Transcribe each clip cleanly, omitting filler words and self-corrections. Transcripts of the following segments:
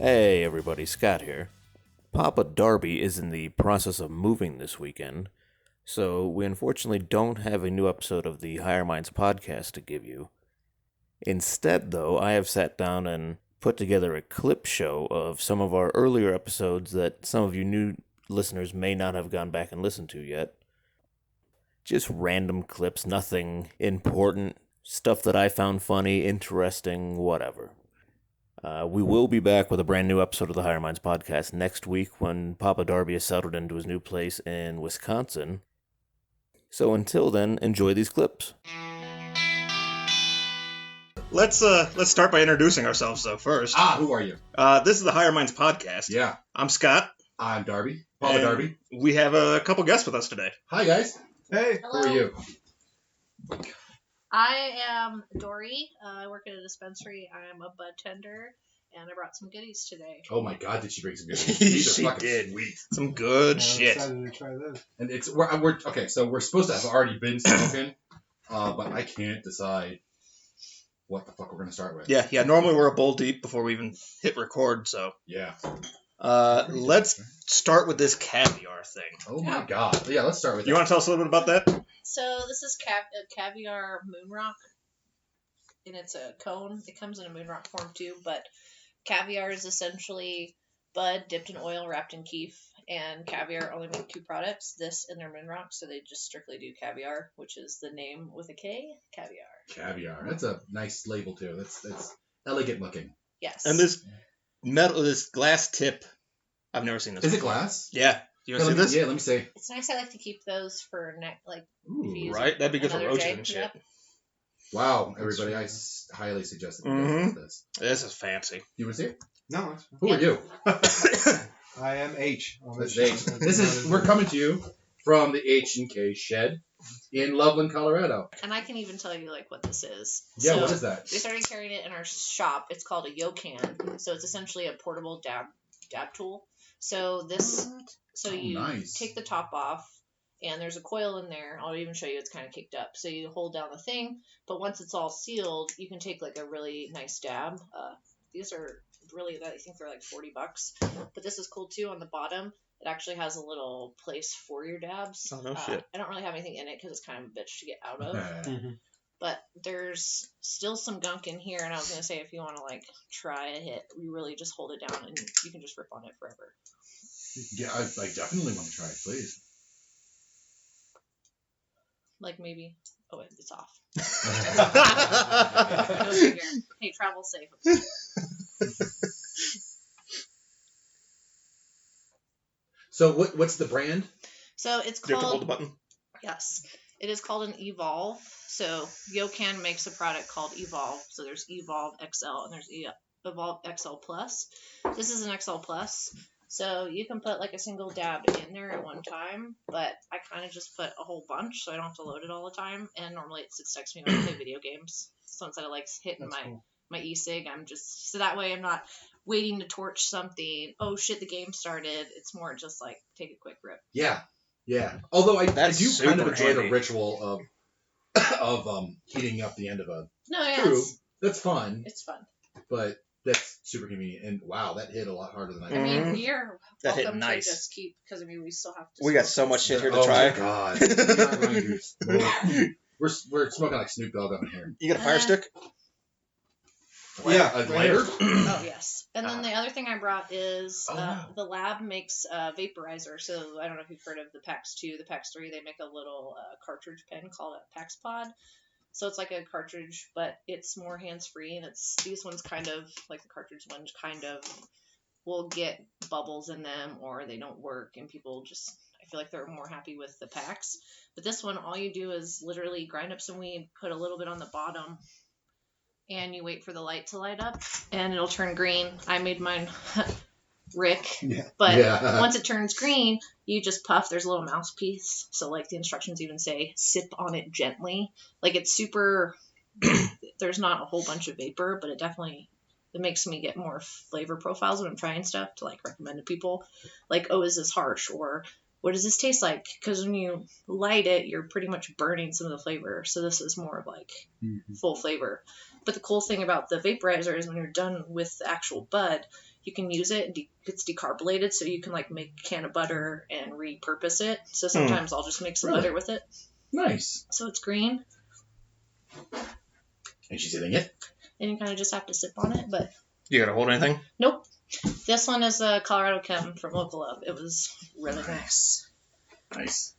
Hey everybody, Scott here. Papa Darby is in the process of moving this weekend, so we unfortunately don't have a new episode of the Higher Minds podcast to give you. Instead, though, I have sat down and put together a clip show of some of our earlier episodes that some of you new listeners may not have gone back and listened to yet. Just random clips, nothing important, stuff that I found funny, interesting, whatever. We will be back with a brand new episode of the Higher Minds podcast next week when Papa Darby has settled into his new place in Wisconsin. So until then, enjoy these clips. Let's start by introducing ourselves though first. Who are you? This is the Higher Minds podcast. Yeah. I'm Scott. I'm Darby. Papa Darby. We have a couple guests with us today. Hi guys. Hey. Hello. Who are you? I am Dory. I work at a dispensary. I am a bud tender, and I brought some goodies today. Oh my God! Did she bring some good? These She are fucking did. sweet. Some good I'm shit. excited to try this. And we're okay. So we're supposed to have already been smoking, but I can't decide what the fuck we're gonna start with. Yeah. Normally we're a bowl deep before we even hit record. So Yeah. let's start with this caviar thing. Oh my God. Yeah. Let's start with. You want to tell us a little bit about that? So this is caviar moon rock, and it's a cone. It comes in a moon rock form too, but caviar is essentially bud dipped in oil, wrapped in keef, and caviar only make two products, this and their moon rock, so they just strictly do caviar, which is the name with a K, caviar. Caviar. That's a nice label too. That's elegant looking. Yes. And this glass tip, I've never seen this. Is it before. glass? Yeah. You want to see this? Yeah. Let me see. It's nice. I like to keep those for if you Ooh. use Right? That'd be good for another roaches day. and shit. Yep. Wow, everybody! I highly suggest that you guys do this. This is fancy. You want to see it? No, it's fine. Who are you? I am H. on This this is show. H. We're coming to you from the H&K shed in Loveland, Colorado. And I can even tell you what this is. Yeah, So, what is that? we started carrying it in our shop. It's called a Yocan. So it's essentially a portable dab tool. So you nice. take the top off, and there's a coil in there. I'll even show you. It's kind of kicked up. So you hold down the thing, but once it's all sealed, you can take a really nice dab. These are really, I think they're $40. But this is cool too. On the bottom, it actually has a little place for your dabs. Oh, no shit. I don't really have anything in it because it's kind of a bitch to get out of. Mm-hmm. But there's still some gunk in here, and I was going to say, if you want to, try a hit, you really just hold it down, and you can just rip on it forever. Yeah, I definitely want to try it, please. Maybe... Oh, wait, it's off. Go Go figure. Hey, travel safe. So what's the brand? So it's Do you have to hold the called... button? Yes. It is called an Evolve. So Yocan makes a product called Evolve. So there's Evolve XL, and there's Evolve XL Plus. This is an XL Plus. So you can put a single dab in there at one time, but I kind of just put a whole bunch so I don't have to load it all the time. And normally it sucks me when I play video games. So instead of hitting my e-cig, I'm just, so that way I'm not waiting to torch something. Oh shit, the game started. It's more just take a quick rip. Yeah. Although I do kind of super enjoy handy. the ritual of heating up the end of a No, yeah, True. That's fun, it's fun. but that's super convenient. And wow, that hit a lot harder than I I thought. mean, you're That hit welcome nice. to just keep, because we still have to. We got smoke so much this. shit here to Oh try. my God. We are going to smoke. We're smoking like Snoop Dogg up in here. You got a fire stick? Yeah, A right lighter? Oh yes, and then the other thing I brought is wow. the lab makes a vaporizer. So I don't know if you've heard of the PAX 2, the PAX 3. They make a little cartridge pen called a PAX Pod. So it's like a cartridge, but it's more hands-free, and these ones kind of the cartridge ones kind of will get bubbles in them, or they don't work, and people just, I feel like they're more happy with the packs. But this one, all you do is literally grind up some weed, put a little bit on the bottom, and you wait for the light to light up, and it'll turn green. I made mine Rick, Yeah. but Yeah. once it turns green, you just puff. There's a little mouthpiece, so the instructions even say sip on it gently. It's super. There's not a whole bunch of vapor, but it makes me get more flavor profiles when I'm trying stuff to recommend to people. Oh, is this harsh, or what does this taste like? Because when you light it, you're pretty much burning some of the flavor. So this is more of full flavor. But the cool thing about the vaporizer is when you're done with the actual bud, you can use it. It's decarbonated, so you can like make a can of butter and repurpose it. So sometimes I'll just make some Really? butter with it. Nice. So it's green, And she's eating it. and you kind of just have to sip on it. But You gotta hold anything? nope, this one is a Colorado Chem from Local Love. It was really nice. Nice.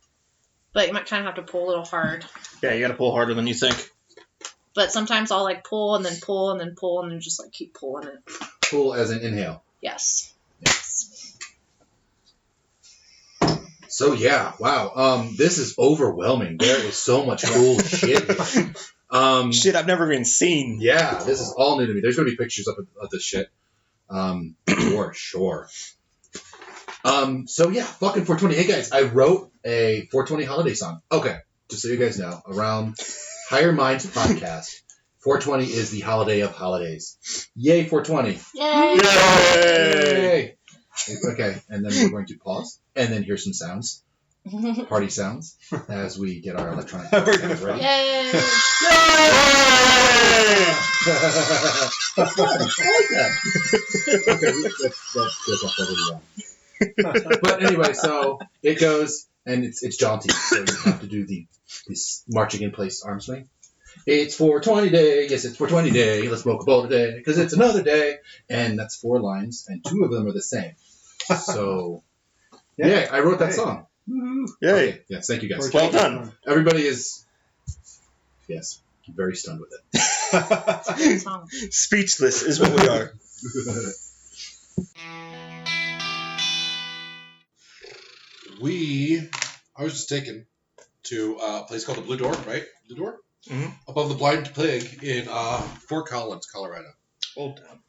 But you might kind of have to pull a little hard. Yeah, you gotta pull harder than you think. But sometimes I'll like pull and then pull and then pull and then just like keep pulling it. Pull as an inhale. Yes. So yeah, wow. This is overwhelming. There is so much cool shit. Shit I've never even seen. Yeah, this is all new to me. There's gonna be pictures of this shit. For sure. So yeah, fucking 420. Hey guys, I wrote a 420 holiday song. Okay, just so you guys know, around Higher Minds podcast, 420 is the holiday of holidays. Yay, 420. Yay! Yay! Okay, and then we're going to pause and then hear some sounds, party sounds, as we get our electronic sounds ready. Yay! I like that. Okay, that's off already wrong. But anyway, so it goes, and it's jaunty, so you have to do this marching in place arm swing. It's 420 day, yes, it's 420 day, let's smoke a bowl today, because it's another day, and that's 4 lines, and 2 of them are the same. So, yeah, I wrote that song. Yay. Okay, yes, thank you guys. Well done. Everybody is, yes, very stunned with it. It's a good song. Speechless is what we are. I was just taken to a place called the Blue Door, right? Blue Door? Mhm. Above the Blind Pig in Fort Collins, Colorado. Old Town.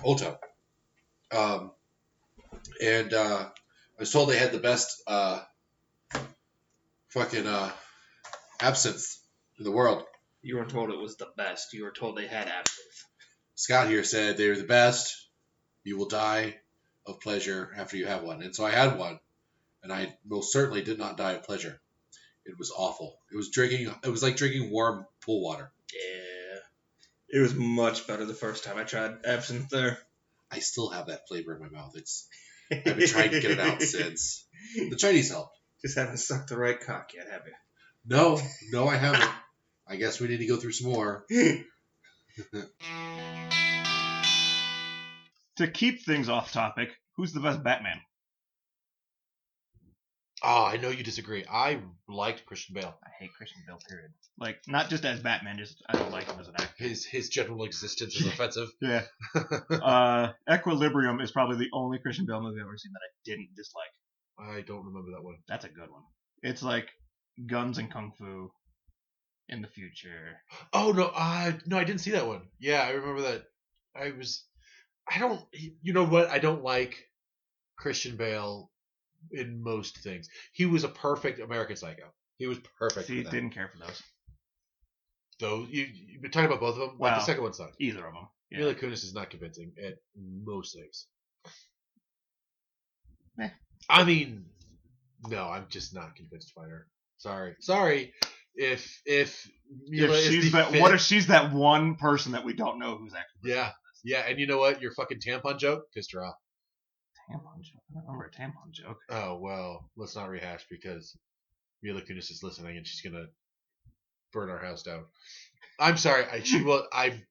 Old Town. And I was told they had the best fucking absinthe in the world. You weren't told it was the best. You were told they had absinthe. Scott here said they were the best. You will die of pleasure after you have one. And so I had one, and I most certainly did not die of pleasure. It was awful. It was like drinking warm pool water. Yeah. It was much better the first time I tried absinthe there. I still have that flavor in my mouth. I've been trying to get it out since. The Chinese helped. Just haven't sucked the right cock yet, have you? No, I haven't. I guess we need to go through some more. To keep things off topic, who's the best Batman? Oh, I know you disagree. I liked Christian Bale. I hate Christian Bale, period. Like, not just as Batman, just I don't like him as an actor. His general existence is offensive. Yeah. Equilibrium is probably the only Christian Bale movie I've ever seen that I didn't dislike. I don't remember that one. That's a good one. It's like guns and kung fu in the future. Oh no, no, I didn't see that one. Yeah, I remember that. You know what? I don't like Christian Bale in most things. He was a perfect American Psycho. He was perfect. See, for that. didn't care for those. Those you've been talking about both of them. Like Wow. the second one sucked. Either of them. Yeah. Mila Kunis is not convincing at most things. Eh. I mean, no, I'm just not convinced by her. Sorry. If Mila If is she's the that, fit- what if she's that one person that we don't know who's actually Yeah, and you know what? Your fucking tampon joke pissed her off. tampon joke? I don't remember a tampon joke. Oh well, let's not rehash because Mila Kunis is listening and she's gonna burn our house down. I'm sorry. I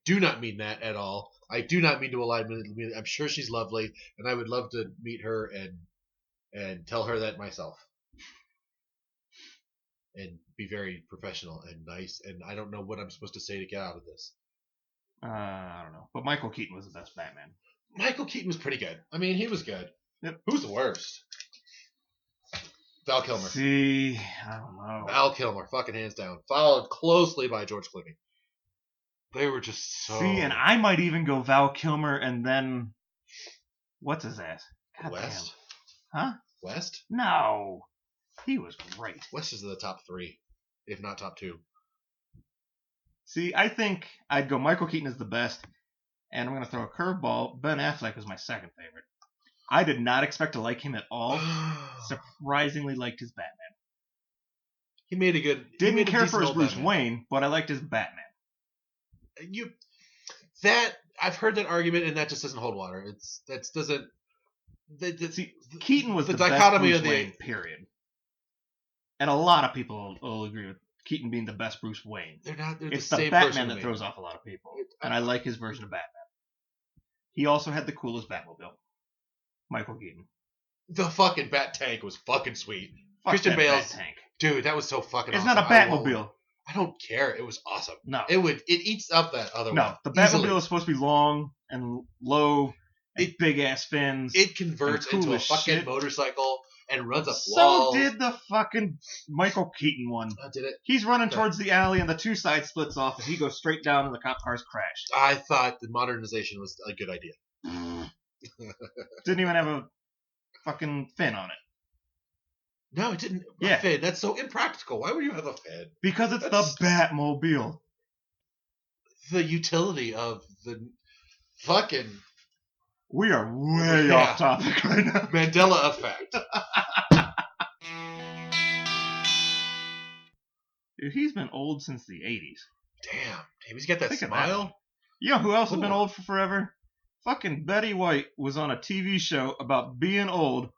do not mean that at all. I do not mean to align with Mila. I'm sure she's lovely, and I would love to meet her and tell her that myself. And be very professional and nice. And I don't know what I'm supposed to say to get out of this. I don't know. But Michael Keaton was the best Batman. Michael Keaton was pretty good. I mean, he was good. Yep. Who's the worst? Val Kilmer. See, I don't know. Val Kilmer, fucking hands down. Followed closely by George Clooney. They were just so... See, and I might even go Val Kilmer and then... What's his ass? God West? damn. Huh? West? No. He was great. West is in the top 3, if not top 2. See, I think I'd go Michael Keaton as the best, and I'm going to throw a curveball. Ben Affleck is my second favorite. I did not expect to like him at all. Surprisingly liked his Batman. He made a good... Didn't care for his decent Bruce Batman. Wayne, but I liked his Batman. I've heard that argument, and that just doesn't hold water. That doesn't. See, Keaton was the the best dichotomy Bruce of the- Wayne, period. And a lot of people will agree with Keaton being the best Bruce Wayne. They're not. They're It's the the same person Batman to that me. throws off a lot of people. And I like his version of Batman. He also had the coolest Batmobile. Michael Keaton. The fucking Bat Tank was fucking sweet. Fuck Christian that Bale's Bat tank. dude, that was so fucking. It's awesome. not a Batmobile. I don't care. It was awesome. No. It eats up that other one. No, the Batmobile easily. is supposed to be long and low, and big ass fins. It converts and cool into a as fucking shit. motorcycle and runs up So walls. did the fucking Michael Keaton one. Did it? He's running towards the alley and the two sides splits off and he goes straight down and the cop cars crash. I thought the modernization was a good idea. Didn't even have a fucking fin on it. No, it didn't. Yeah. A fin. That's so impractical. Why would you have a fin? Because it's That's- the Batmobile. The utility of the fucking We are way Yeah. off topic right now. Mandela effect. Dude, he's been old since the 80s. Damn. He's got that Think of that. smile. You know who else has been Cool. old for forever? Fucking Betty White was on a TV show about being old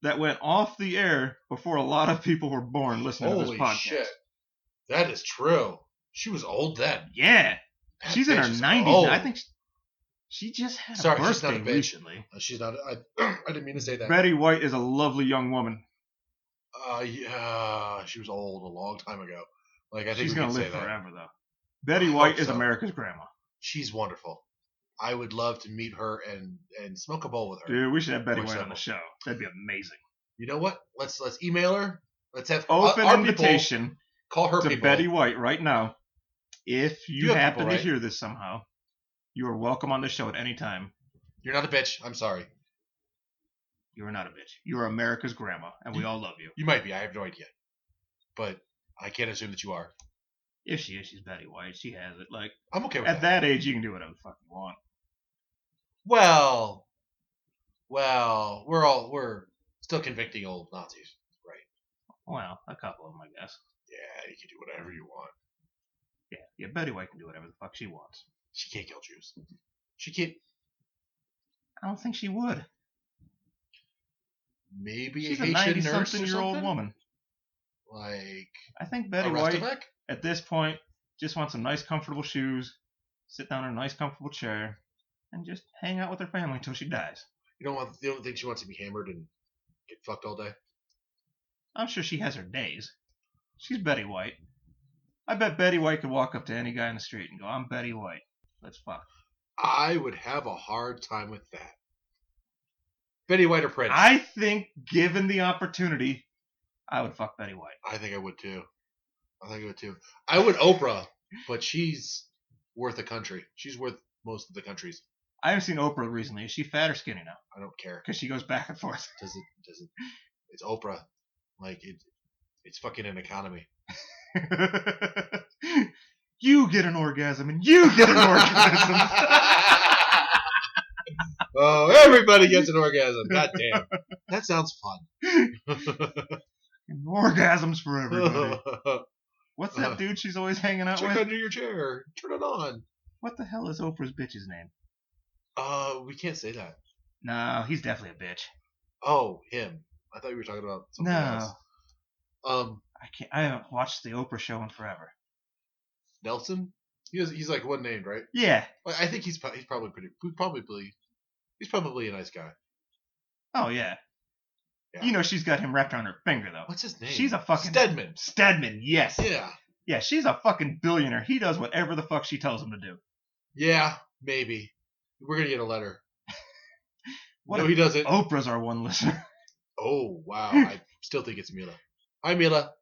that went off the air before a lot of people were born listening to Holy this podcast. shit. That is true. She was old then. Yeah. That She's in her bitch is 90s. old. now. I think she just had Sorry, a she's not a birthday bitch. recently. She's not. I didn't mean to say that. Betty White is a lovely young woman. Yeah, she was old a long time ago. Like I think She's we going can to say live that. forever, though. Betty I White hope is so. America's grandma. She's wonderful. I would love to meet her and smoke a bowl with her. Dude, we should have Betty Or White on several. the show. That'd be amazing. You know what? Let's email her. Let's have Open our invitation people call her to people. Betty White right now. If you You have happen people, to right? hear this somehow, you are welcome on the show at any time. You're not a bitch. I'm sorry. You are not a bitch. You are America's grandma, and we all love you. You might be. I have no idea. But I can't assume that you are. If she is, she's Betty White. She has it. Like, I'm okay with at that age, you can do whatever the fuck you want. Well, we're still convicting old Nazis, right? Well, a couple of them, I guess. Yeah, you can do whatever you want. Yeah, Betty White can do whatever the fuck she wants. She can't kill Jews. She can't. I don't think she would. Maybe She's a a Haitian nurse or 90-something-year-old something? woman. Like I think a Betty White, Restavec? at this point, just wants some nice, comfortable shoes, sit down in a nice, comfortable chair, and just hang out with her family until she dies. You don't think she wants to be hammered and get fucked all day? I'm sure she has her days. She's Betty White. I bet Betty White could walk up to any guy in the street and go, "I'm Betty White. Let's fuck." I would have a hard time with that. Betty White or Prince? I think, given the opportunity, I would fuck Betty White. I think I would too. I would Oprah, but she's worth a country. She's worth most of the countries. I haven't seen Oprah recently. Is she fat or skinny now? I don't care. Because she goes back and forth. Does it? It's Oprah. Like it's fucking an economy. You get an orgasm and you get an orgasm. Oh, everybody gets an orgasm. God damn. That sounds fun. Orgasms for everybody. What's that dude she's always hanging out Check with? under your chair. Turn it on. What the hell is Oprah's bitch's name? We can't say that. No, he's definitely a bitch. Oh, him. I thought you were talking about something else. I can't. I haven't watched the Oprah show in forever. Nelson? He's like one named, right? Yeah. I think he's probably he's probably a nice guy. Oh yeah. Yeah. You know she's got him wrapped around her finger though. What's his name? She's a fucking Stedman. Stedman, yes. Yeah. Yeah, she's a fucking billionaire. He does whatever the fuck she tells him to do. Yeah, maybe. We're gonna get a letter. What No, if he doesn't. Oprah's our one listener. Oh wow. I still think it's Mila. Hi Mila.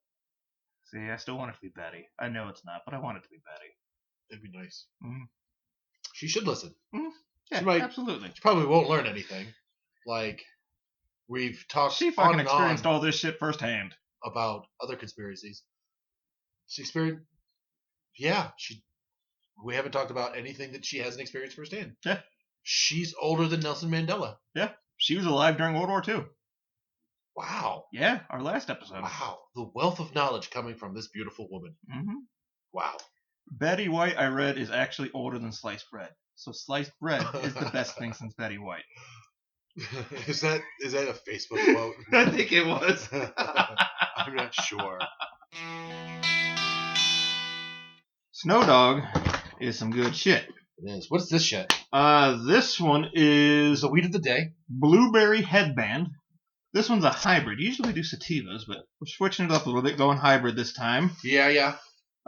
See, I still want it to be Betty. I know it's not, but I want it to be Betty. That'd be nice. Mhm. She should listen. Yeah, She might- absolutely. She probably won't learn anything. Like we've talked She on fucking and experienced on all this shit firsthand. about other conspiracies. She experienced. Yeah, we haven't talked about anything that she hasn't experienced firsthand. Yeah. She's older than Nelson Mandela. Yeah, she was alive during World War II. Wow. Yeah, our last episode. Wow. The wealth of knowledge coming from this beautiful woman. hmm Wow. Betty White, I read, is actually older than sliced bread. So sliced bread is the best thing since Betty White. Is that a Facebook quote? I think it was. I'm not sure. Snow Dog is some good shit. It is. What's this shit? This one is The weed of the day. Blueberry Headband. This one's a hybrid. Usually we do sativas, but we're switching it up a little bit, going hybrid this time. Yeah.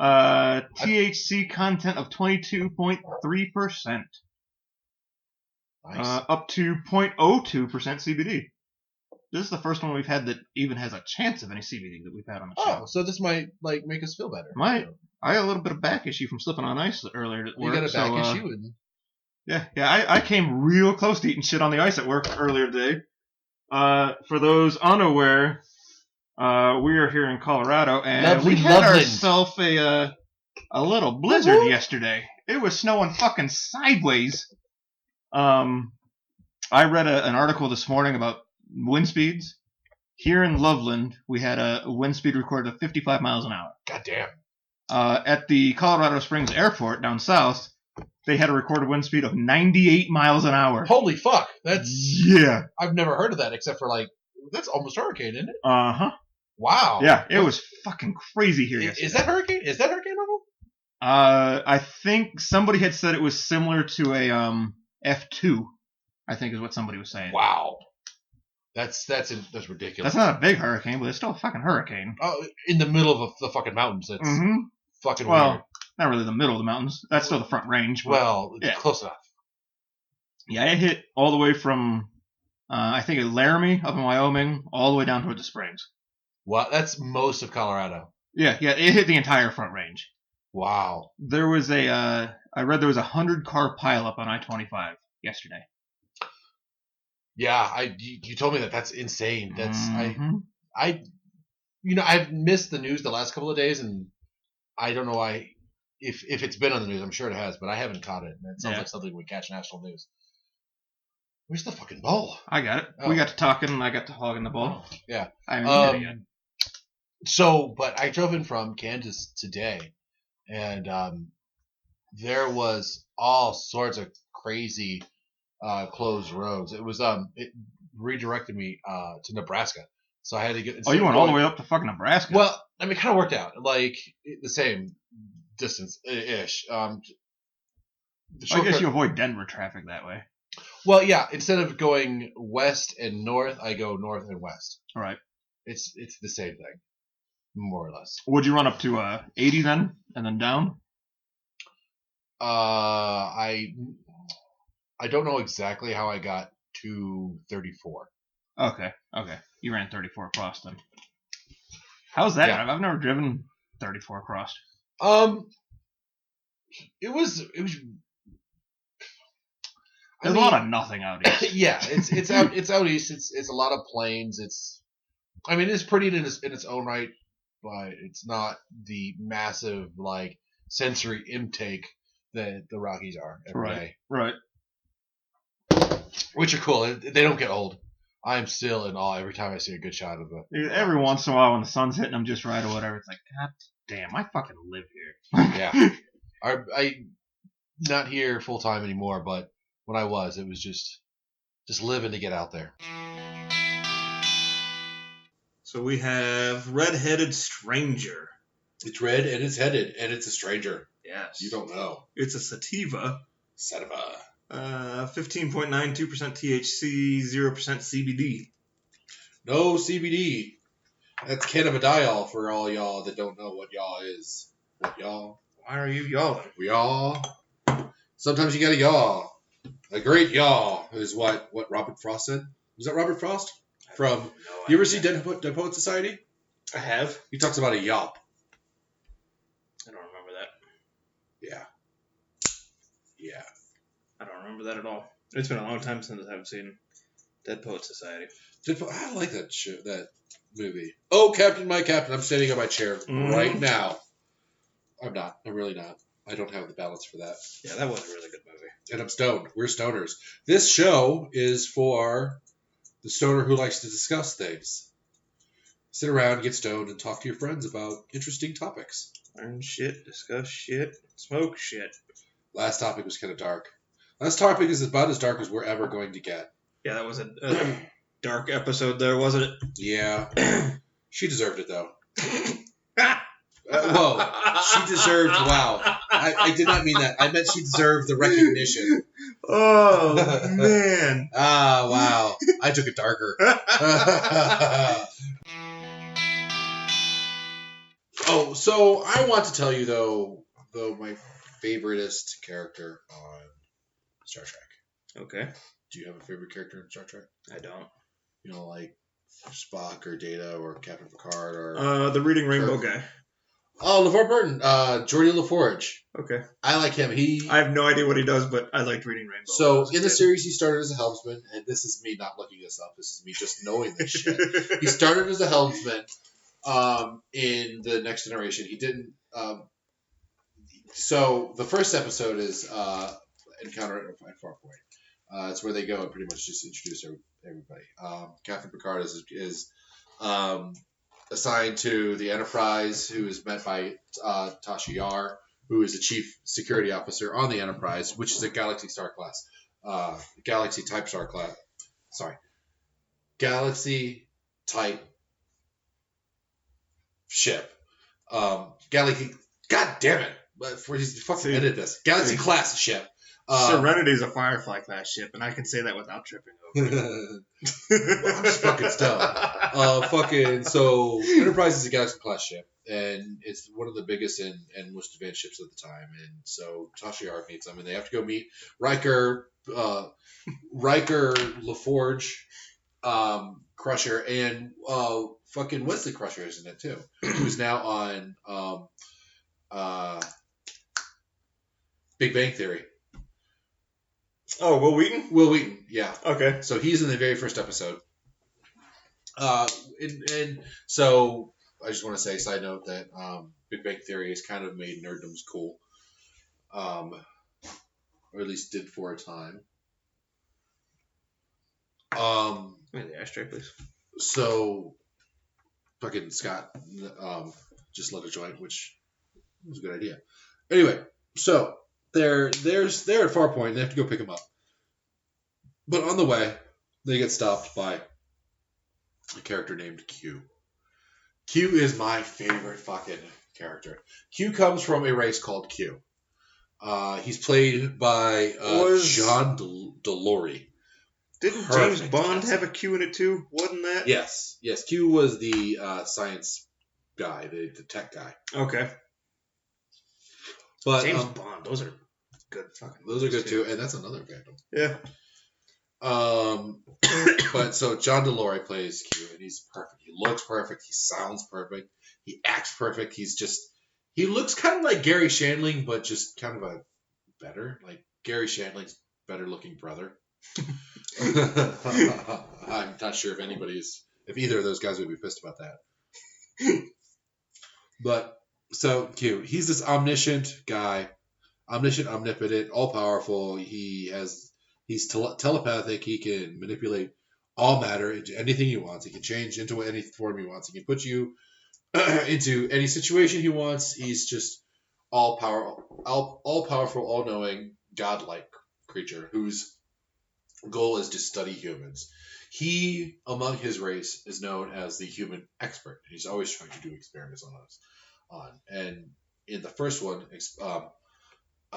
THC content of 22.3%. Nice. Up to 0.02% CBD. This is the first one we've had that even has a chance of any CBD that we've had on the show. Oh, so this might make us feel better. Might. I had a little bit of back issue from slipping on ice earlier at work. You got a back issue? And... Yeah. I came real close to eating shit on the ice at work earlier today. For those unaware, we are here in Colorado, and Lovely we had Loveland. ourselves a little blizzard yesterday. It was snowing fucking sideways. I read an article this morning about wind speeds. Here in Loveland, we had a wind speed recorded of 55 miles an hour. God damn. At the Colorado Springs Airport down south, they had a recorded wind speed of 98 miles an hour. Holy fuck. That's... Yeah. I've never heard of that except for that's almost hurricane, isn't it? Uh-huh. Wow. Yeah, it was fucking crazy here yesterday. Is that hurricane? Is that hurricane level? I think somebody had said it was similar to a F2, I think is what somebody was saying. Wow. That's ridiculous. That's not a big hurricane, but it's still a fucking hurricane. Oh, in the middle of the fucking mountains. That's fucking weird. Not really the middle of the mountains. That's still the front range. But, well, yeah. Close enough. Yeah, it hit all the way from, I think, Laramie up in Wyoming, all the way down toward the Springs. Well, that's most of Colorado. Yeah, it hit the entire front range. Wow. There was I read there was 100-car pileup on I-25 yesterday. Yeah, you told me that. That's insane. That's I've missed the news the last couple of days, and I don't know why. If it's been on the news, I'm sure it has, but I haven't caught it. And it sounds like something we catch national news. Where's the fucking ball? I got it. Oh. We got to talking, and I got to hogging the ball. Oh, yeah. I haven't hit it yet. So, but I drove in from Kansas today, and there was all sorts of crazy closed roads. It was it redirected me to Nebraska, so I had to get. Oh, you went all the way up to fucking Nebraska? Well, I mean, it kind of worked out, like the same distance ish. I guess you avoid Denver traffic that way. Well, yeah. Instead of going west and north, I go north and west. All right. It's the same thing, more or less. Would you run up to 80 then, and then down? I don't know exactly how I got to 34. Okay. You ran 34 across then. How's that? Yeah. I've never driven 34 across. It was. There's a lot of nothing out east. Yeah, it's out east. It's a lot of plains. It's pretty in its own right, but it's not the massive sensory intake that the Rockies are every day. Right. Which are cool. They don't get old. I'm still in awe every time I see a good shot of it. Every once in a while when the sun's hitting them just right or whatever, it's like, God damn, I fucking live here. Yeah. I not here full time anymore, but when I was, it was just living to get out there. So we have Red-Headed Stranger. It's red and it's headed and it's a stranger. Yes. You don't know. It's a sativa. Sativa. 15.92% THC, 0% CBD. No CBD. That's cannabidiol for all y'all that don't know what y'all is. What y'all? Why are you yawing? We y'all. Sometimes you gotta yaw. A great yaw is what Robert Frost said. Was that Robert Frost? From you ever see Dead Poet Society? I have. He talks about a yawp. I don't remember that. Yeah. I don't remember that at all. It's been a long time since I've seen Dead Poet Society. I like that that movie. Oh, Captain, my Captain. I'm sitting on my chair right now. I'm not. I'm really not. I don't have the balance for that. Yeah, that was a really good movie. And I'm stoned. We're stoners. This show is for the stoner who likes to discuss things. Sit around, get stoned, and talk to your friends about interesting topics. Learn shit, discuss shit, smoke shit. Last topic was kind of dark. This topic is about as dark as we're ever going to get. Yeah, that was a dark episode there, wasn't it? Yeah. She deserved it, though. Whoa. She deserved, wow. I did not mean that. I meant she deserved the recognition. Oh, man. Wow. I took it darker. Oh, so I want to tell you, though my favoriteest character on Star Trek. Okay. Do you have a favorite character in Star Trek? I don't. You know, like Spock or Data or Captain Picard or... the Reading Rainbow guy. Oh, LeVar Burton. Geordie LaForge. Okay. I like him. I have no idea what he does, but I liked Reading Rainbow. So, in the series, he started as a helmsman, and this is me not looking this up. This is me just knowing this shit. He started as a helmsman in the Next Generation. He didn't... so, the first episode is Encounter at Farpoint. It's where they go and pretty much just introduce everybody. Captain Picard is assigned to the Enterprise, who is met by Tasha Yar, who is the chief security officer on the Enterprise, which is a Galaxy Type Star class. Sorry, Galaxy type ship. Galaxy. God damn it! He's fucking edited this. Galaxy class ship. Serenity's a Firefly class ship, and I can say that without tripping over it. I'm just fucking stoned. So Enterprise is a Galaxy class ship, and it's one of the biggest and most advanced ships at the time. And so Tasha Yar meets them, and they have to go meet Riker LaForge, Crusher, and fucking Wesley Crusher is in it too, who's now on Big Bang Theory. Oh, Will Wheaton? Will Wheaton, yeah. Okay. So he's in the very first episode. And so I just want to say, side note, that Big Bang Theory has kind of made nerddoms cool. Or at least did for a time. Wait, the ashtray, please. So, fucking Scott just lit a joint, which was a good idea. Anyway, so they're at Farpoint, and they have to go pick him up. But on the way, they get stopped by a character named Q. Q is my favorite fucking character. Q comes from a race called Q. He's played by John Delory. Didn't James Bond have a Q in it too? Wasn't that? Yes. Q was the science guy, the tech guy. Okay. But James Bond, those are good fucking. Those are good too, and that's another fandom. Yeah. But so John Delory plays Q, and he's perfect. He looks perfect. He sounds perfect. He acts perfect. He looks kind of like Gary Shandling, but just kind of a better, like Gary Shandling's better looking brother. I'm not sure if either of those guys would be pissed about that. But so Q, he's this omniscient guy, omnipotent, all powerful. He's telepathic. He can manipulate all matter into anything he wants. He can change into any form he wants. He can put you into any situation he wants. He's just all powerful, all knowing, godlike creature whose goal is to study humans. He, among his race, is known as the human expert. He's always trying to do experiments on us. And in the first one,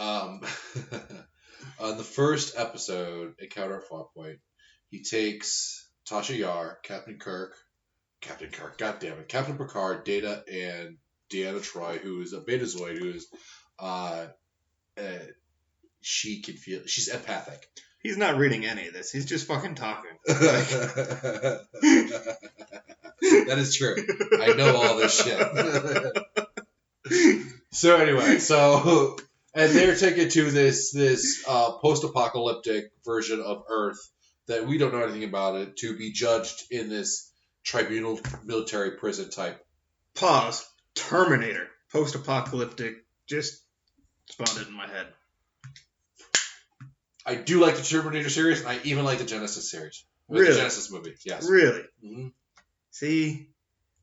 on the first episode, Encounter at Farpoint, he takes Tasha Yar, Captain Picard, Data, and Deanna Troi, who is a Betazoid, who is, she can feel, she's empathic. He's not reading any of this. He's just fucking talking. That is true. I know all this shit. So anyway, and they're taken to this post-apocalyptic version of Earth that we don't know anything about it to be judged in this tribunal military prison type. Pause. Terminator. Post-apocalyptic. Just spawned it in my head. I do like the Terminator series, and I even like the Genesis series. Really? The Genesis movie, yes. Really? Mm-hmm. See,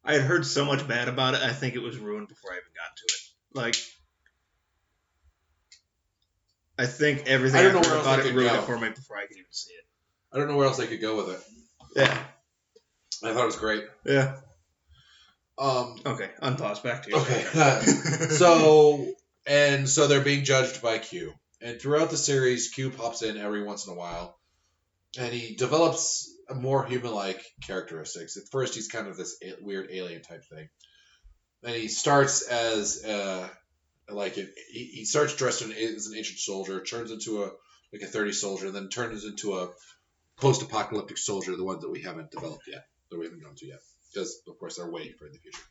I had heard so much bad about it, I think it was ruined before I even got to it. Like, I think everything I don't I've know where heard else about they it could ruined go. it for me before I could even see it. I don't know where else they could go with it. Yeah. I thought it was great. Yeah. Um, Okay, unpause. Back to you. okay. So they're being judged by Q. And throughout the series, Q pops in every once in a while. And he develops a more human-like characteristics. At first, he's kind of this weird alien type thing. And he starts as he starts dressed as an ancient soldier, turns into a 30 soldier, and then turns into a post-apocalyptic soldier, the one that we haven't developed yet, that we haven't gone to yet, because of course they're waiting for in the future.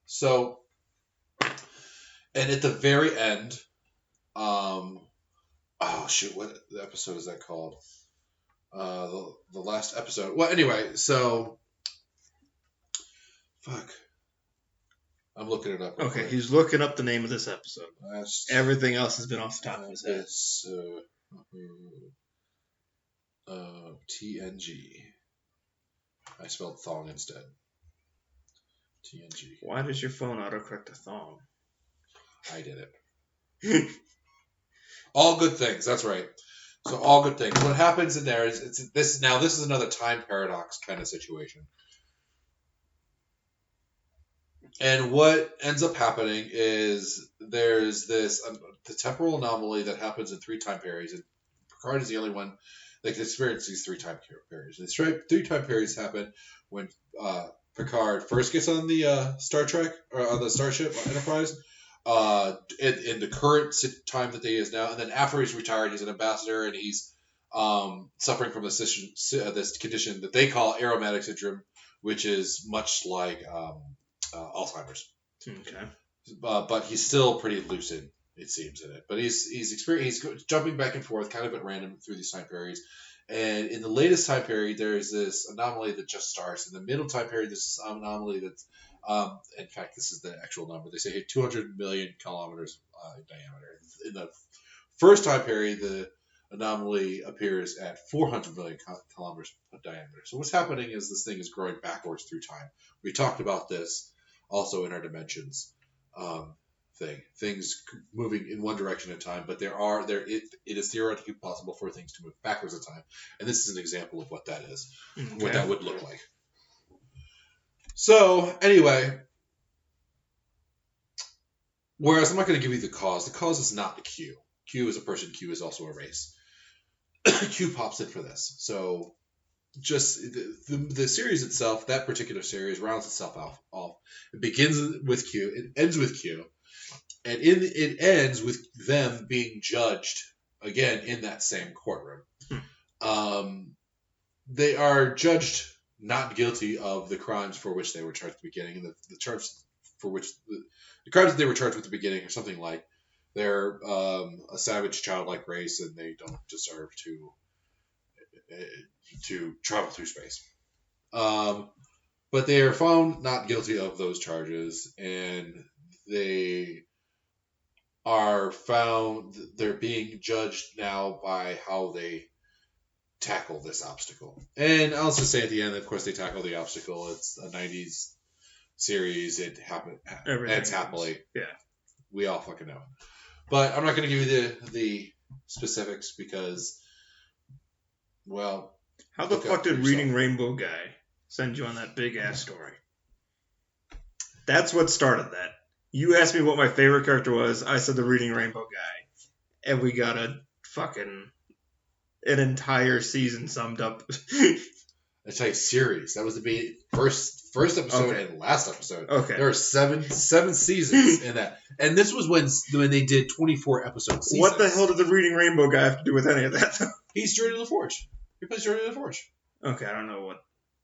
So, and at the very end, oh shoot, what the episode is that called? The last episode. Well, anyway, so fuck. I'm looking it up. Real Okay, quick. he's looking up the name of this episode. Last Everything else has been off the top of his head. TNG. I spelled thong instead. TNG. Why does your phone autocorrect a thong? I did it. All good things. That's right. So all good things. What happens in there is this. Now this is another time paradox kind of situation. And what ends up happening is there's this the temporal anomaly that happens in 3 time periods, and Picard is the only one that can experience these 3 time periods. These 3 time periods happen when Picard first gets on the Star Trek or on the Starship Enterprise, in the current time that he is now, and then after he's retired, he's an ambassador and he's suffering from this condition that they call aromatic syndrome, which is much like Alzheimer's. Okay. But he's still pretty lucid, it seems, in it. But he's jumping back and forth kind of at random through these time periods. And in the latest time period, there's this anomaly that just starts. In the middle time period, there's this anomaly that's, in fact, this is the actual number. They say 200 million kilometers in diameter. In the first time period, the anomaly appears at 400 million kilometers in diameter. So what's happening is this thing is growing backwards through time. We talked about this also in our dimensions thing. Things moving in one direction at a time, but it is theoretically possible for things to move backwards in time. And this is an example of what that is, what that would look like. So, anyway, whereas I'm not going to give you the cause. The cause is not the Q. Q is a person. Q is also a race. Q pops in for this. So, just the series itself, that particular series, rounds itself off. It begins with Q. It ends with Q. And it ends with them being judged, again, in that same courtroom. They are judged not guilty of the crimes for which they were charged at the beginning. And the crimes that they were charged with at the beginning are something like they're a savage, childlike race, and they don't deserve to travel through space. But they are found not guilty of those charges, and they are found, they're being judged now by how they tackle this obstacle. And I'll just say at the end, of course, they tackle the obstacle. It's a 90s series. It ends happily. Yeah. We all fucking know. But I'm not going to give you the specifics because, well... How the fuck did Reading Rainbow Guy send you on that big-ass story? That's what started that. You asked me what my favorite character was. I said the Reading Rainbow Guy. And we got an entire season summed up. Entire series. That was the first episode and last episode. Okay. There are seven seasons in that. And this was when they did 24 episode seasons. What the hell did the Reading Rainbow Guy have to do with any of that? He's Jordy LaForge. He plays Jordy LaForge. Okay, I don't know what.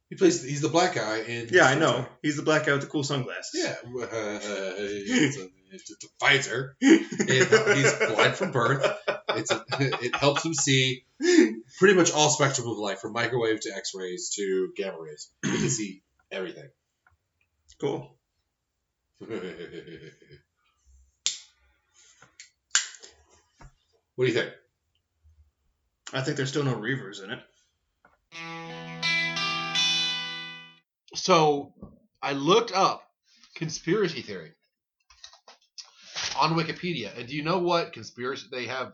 He's the black guy in... Yeah, I know. He's the black guy with the cool sunglasses. Yeah. It's a Pfizer. He's blind from birth. It helps him see pretty much all spectrum of light, from microwave to X-rays to gamma rays. He can see everything. Cool. What do you think? I think there's still no Reavers in it. So I looked up conspiracy theory. on Wikipedia. And do you know what conspiracy they have?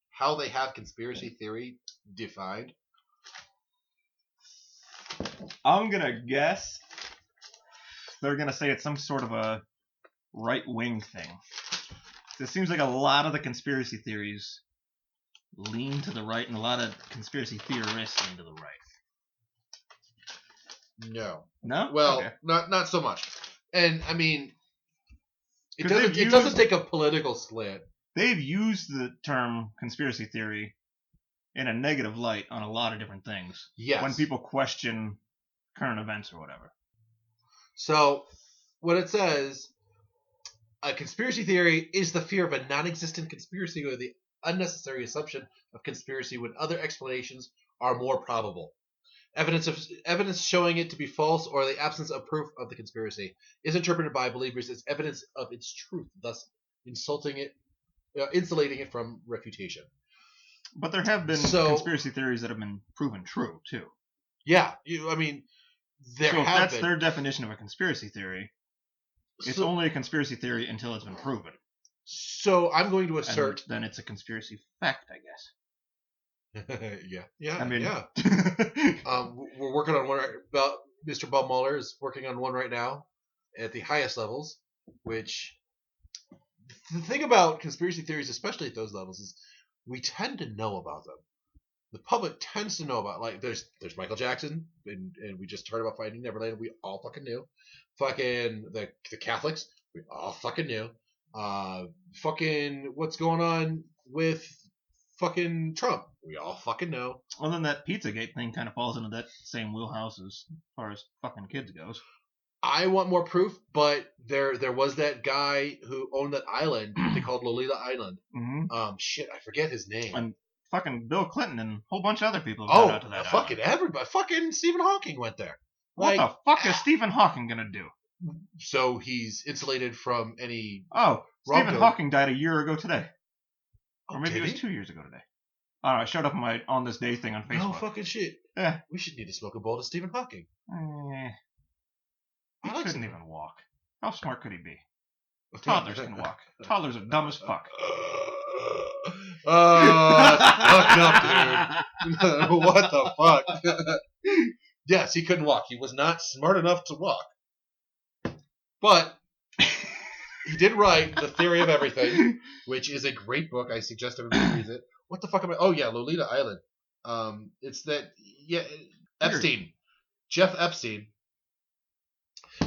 How they have conspiracy theory defined? I'm gonna guess they're gonna say it's some sort of a right-wing thing. It seems like a lot of the conspiracy theories lean to the right, and a lot of conspiracy theorists lean to the right. No. No? Well, Okay. not so much. And I mean, it 'Cause doesn't. they've It doesn't used- take a political slant. They've used the term conspiracy theory in a negative light on a lot of different things. Yes. When people question current events or whatever. So, what it says, a conspiracy theory is the fear of a non-existent conspiracy or the unnecessary assumption of conspiracy when other explanations are more probable. Evidence showing it to be false or the absence of proof of the conspiracy is interpreted by believers as evidence of its truth, thus insulating it from refutation. But there have been conspiracy theories that have been proven true, too. Yeah, there if have that's been. their definition of a conspiracy theory, it's only a conspiracy theory until it's been proven. So I'm going to assert... And then it's a conspiracy fact, I guess. yeah. I mean, yeah. We're working on one. Mr. Bob Mueller is working on one right now at the highest levels. Which the thing about conspiracy theories, especially at those levels, is we tend to know about them. The public tends to know about, like, there's Michael Jackson, and we just heard about Finding Neverland. We all fucking knew. Fucking the Catholics, we all fucking knew. Fucking what's going on with fucking Trump, we all fucking know. Well, then that Pizzagate thing kind of falls into that same wheelhouse as far as fucking kids goes. I want more proof, but there was that guy who owned that island they called Lolita Island. Mm-hmm. Shit, I forget his name. And fucking Bill Clinton and a whole bunch of other people have gone out to that fucking island. everybody. Fucking Stephen Hawking went there. What the fuck is Stephen Hawking gonna do? So he's insulated from any... Oh, Stephen wrongdoing. Hawking died a year ago today. Oh, Or maybe did it was he? 2 years ago today. I don't know, I showed up on my On This Day thing on Facebook. No fucking shit. Yeah. We should need to smoke a bowl to Stephen Hawking. He I like couldn't Stephen. even walk. How smart could he be? Toddlers can walk. Toddlers are dumb as fuck. That's fucked up, dude. What the fuck? Yes, he couldn't walk. He was not smart enough to walk. But he did write The Theory of Everything, which is a great book. I suggest everybody reads it. What the fuck am I... Oh, yeah, Lolita Island. It's that... Yeah, Epstein. Jeff Epstein.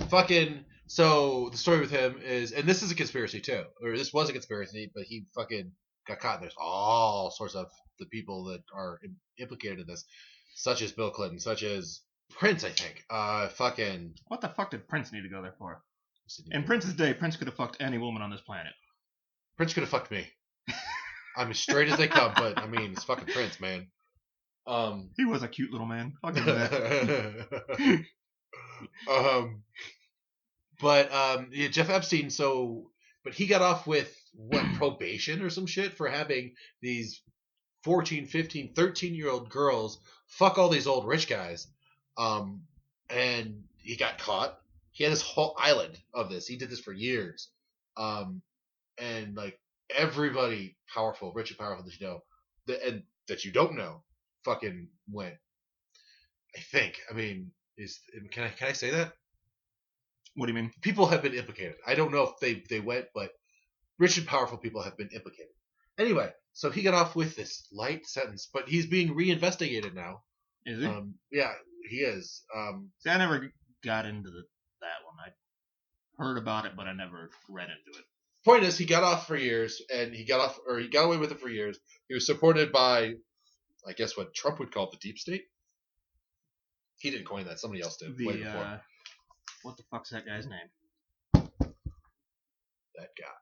Fucking... So, the story with him is... And this is a conspiracy, too. Or this was a conspiracy, but he fucking got caught. There's all sorts of the people that are implicated in this. Such as Bill Clinton. Such as Prince, I think. Fucking... What the fuck did Prince need to go there for? In Prince's day, Prince could have fucked any woman on this planet. Prince could have fucked me. I'm as straight as they come, but I mean, it's fucking Prince, man. He was a cute little man. I'll give him that. Yeah, Jeff Epstein. But he got off with probation or some shit for having these 14, 15, 13-year-old girls fuck all these old rich guys. And he got caught. He had this whole island of this. He did this for years. And like everybody powerful, rich and powerful that you know, that you don't know, fucking went. I think. I mean, can I say that? What do you mean? People have been implicated. I don't know if they went, but rich and powerful people have been implicated. Anyway, so he got off with this light sentence, but he's being reinvestigated now. Is he? Yeah, he is. See, I never got into that one. I heard about it, but I never read into it. Point is, he got off for years, and he got away with it for years. He was supported by, I guess, what Trump would call the deep state. He didn't coin that; somebody else did. Way before. What the fuck's that guy's name? That guy.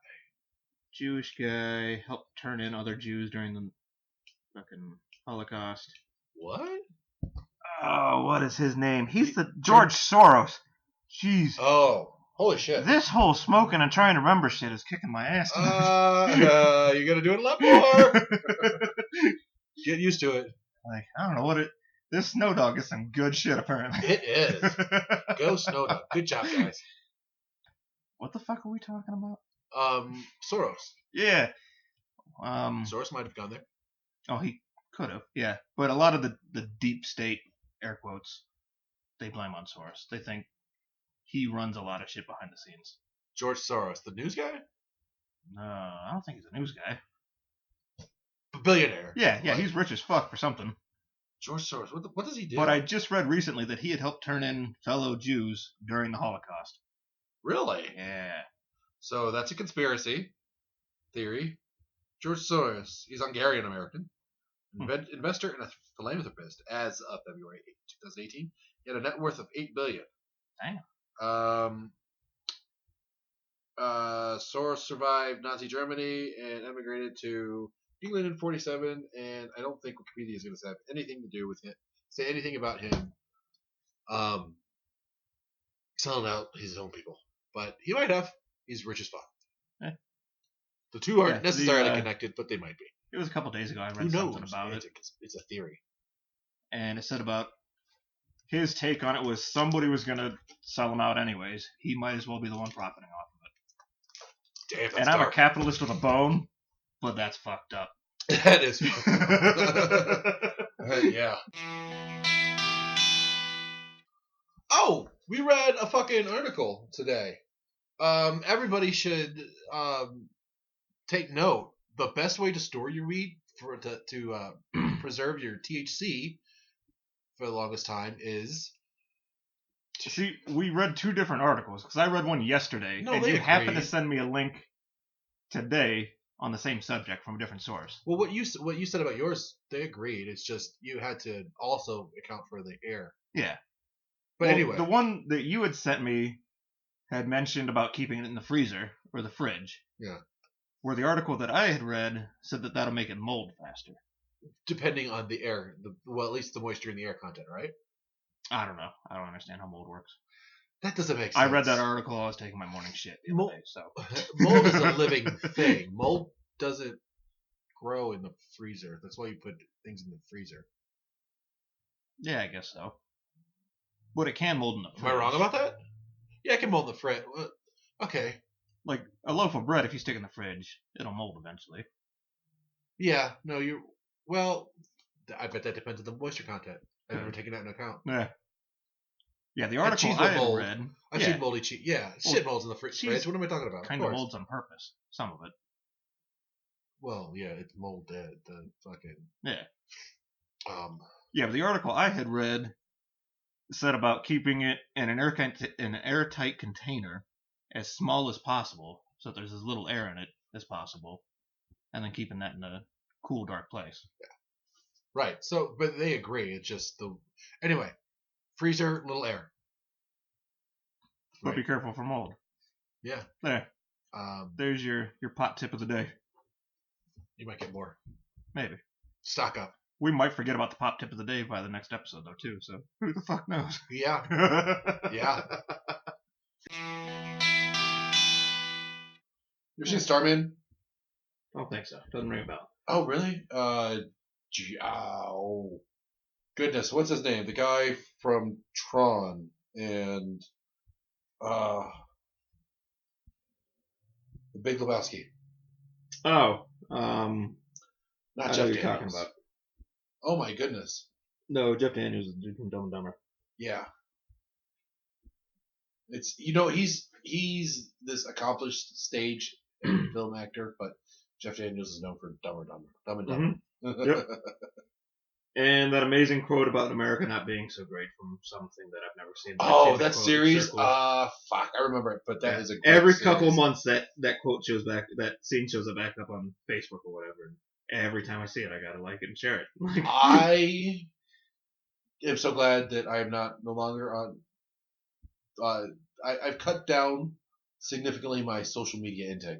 Jewish guy helped turn in other Jews during the fucking Holocaust. What? Oh, what is his name? He's the George Soros. Jeez. Oh. Holy shit. This whole smoking and trying to remember shit is kicking my ass. You gotta do it a lot more. Get used to it. Like, I don't know this Snow Dog is some good shit, apparently. It is. Go Snow Dog. Good job, guys. What the fuck are we talking about? Soros. Yeah. Soros might have gone there. Oh, he could have. Yeah. But a lot of the deep state, air quotes, they blame on Soros. They think he runs a lot of shit behind the scenes. George Soros, the news guy? No, I don't think he's a news guy. A billionaire. Yeah, What? he's rich as fuck for something. George Soros, what does he do? But I just read recently that he had helped turn in fellow Jews during the Holocaust. Really? Yeah. So that's a conspiracy theory. George Soros, he's Hungarian American, investor and a philanthropist. As of February 2018, he had a net worth of $8 billion. Damn. Soros survived Nazi Germany and emigrated to England in 47, and I don't think Wikipedia is going to have anything to do with it. Say anything about him selling out his own people. But he might have. He's rich as fuck. Eh. The two aren't necessarily connected, but they might be. It was a couple days ago I Who read knows? something about it. It's a theory. And it said about his take on it was somebody was going to sell him out anyways. He might as well be the one profiting off of it. Damn, that's and I'm dark. a capitalist with a bone, but that's fucked up. That is fucked up. Yeah. Oh, we read a fucking article today. Everybody should take note. The best way to store your weed to preserve your THC for the longest time is. See, we read two different articles because I read one yesterday, No, and they you happened to agreed. send me a link today on the same subject from a different source. Well, what you said about yours, they agreed. It's just you had to also account for the air. Yeah. But Well, anyway, the one that you had sent me had mentioned about keeping it in the freezer or the fridge. Yeah. Where the article that I had read said that that'll make it mold faster. depending on the air, at least the moisture in the air content, right? I don't know. I don't understand how mold works. That doesn't make sense. I read that article while I was taking my morning shit the other day, so. Mold is a living thing. Mold doesn't grow in the freezer. That's why you put things in the freezer. Yeah, I guess so. But it can mold in the fridge. Am I wrong about that? Yeah, it can mold in the fridge. Okay. Like, a loaf of bread, if you stick it in the fridge, it'll mold eventually. Yeah, no, well, I bet that depends on the moisture content. I've never taken that into account. Yeah. Yeah, the article cheese I will had mold. read... I've seen moldy cheese. Yeah, Well, shit molds in the fridge. cheese What am I talking about? kind of molds on purpose. Some of it. Well, yeah, it's mold dead. The fucking... Yeah. Yeah, but the article I had read said about keeping it in an airtight container as small as possible, so that there's as little air in it as possible, and then keeping that in a cool, dark place. Yeah. Right. So, but they agree. It's just anyway. Freezer, little air. But Right. be careful for mold. Yeah. There. There's your pot tip of the day. You might get more. Maybe. Stock up. We might forget about the pop tip of the day by the next episode, though, too, so who the fuck knows? Yeah. Yeah. You ever seen Starman? I don't think so. Doesn't ring a bell. Oh, really? Goodness, what's his name? The guy from Tron and The Big Lebowski. Oh, Not I Jeff know who Daniels. you're talking about. Oh my goodness. No, Jeff Daniels is the dude from Dumb and Dumber. Yeah. It's he's this accomplished stage and film actor, but Jeff Daniels is known for Dumb and Dumber. Yep. And that amazing quote about America not being so great from something that I've never seen. Oh, that series? Fuck, I remember it, but that is a great every series. couple of months that quote shows back, that scene shows it back up on Facebook or whatever. And every time I see it, I gotta like it and share it. I am so glad that I am no longer on. I've cut down significantly my social media intake.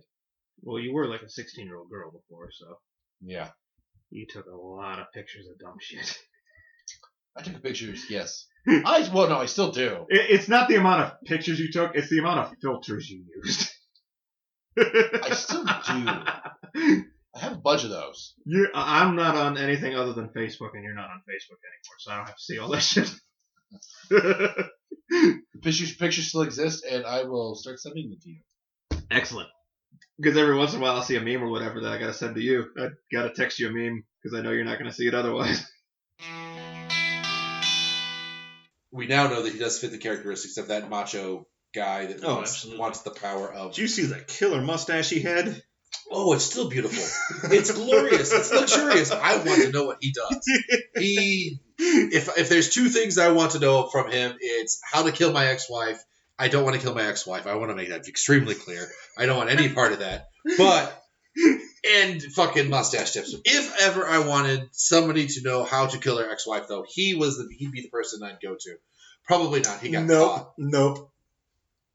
Well, you were like a 16-year-old girl before, so Yeah. you took a lot of pictures of dumb shit. I took pictures, yes. I still do. It's not the amount of pictures you took, it's the amount of filters you used. I still do. I have a bunch of those. I'm not on anything other than Facebook, and you're not on Facebook anymore, so I don't have to see all that shit. Pictures still exist, and I will start sending them to you. Excellent. Because every once in a while I'll see a meme or whatever that I gotta send to you. I gotta text you a meme because I know you're not gonna see it otherwise. We now know that he does fit the characteristics of that macho guy that Oh, wants, absolutely. wants the power of. Did you see the killer mustache he had? Oh, it's still beautiful. It's glorious. It's luxurious. I want to know what he does. If there's two things I want to know from him, it's how to kill my ex-wife. I don't want to kill my ex-wife. I want to make that extremely clear. I don't want any part of that. And fucking mustache tips. If ever I wanted somebody to know how to kill their ex-wife, though, he'd be the person I'd go to. Probably not. He got caught. Nope.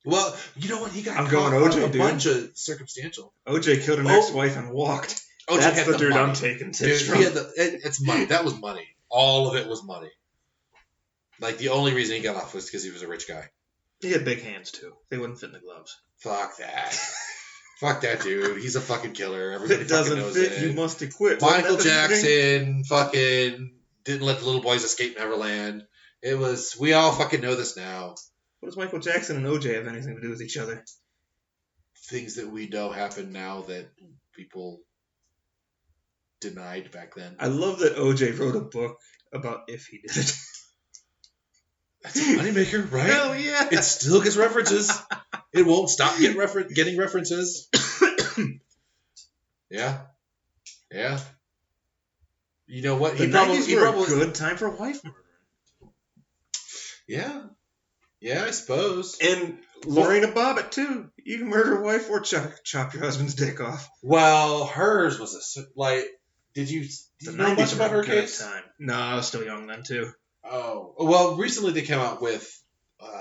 Well, you know what? He got I'm caught going OJ, on a dude. bunch of circumstantial. OJ killed an ex-wife and walked. OJ That's had the dude money. I'm taking Dude, tips from. he had it's money. That was money. All of it was money. Like, the only reason he got off was because he was a rich guy. He had big hands, too. They wouldn't fit in the gloves. Fuck that. Fuck that dude. He's a fucking killer. Everybody If it doesn't fucking knows fit, it. you must equip. Michael Jackson fucking didn't let the little boys escape Neverland. It was... We all fucking know this now. What does Michael Jackson and OJ have anything to do with each other? Things that we know happen now that people denied back then. I love that OJ wrote a book about if he did it. That's a moneymaker, right? Hell yeah! It still gets references. It won't stop getting references. Yeah. Yeah. You know what? The 90s were a good time for wife murdering. Yeah. Yeah, I suppose. And Lorena Bobbitt, too. You can murder a wife or chop your husband's dick off. Well, hers was did you know much about her case? Time. No, I was still young then, too. Oh. Well, recently they came out with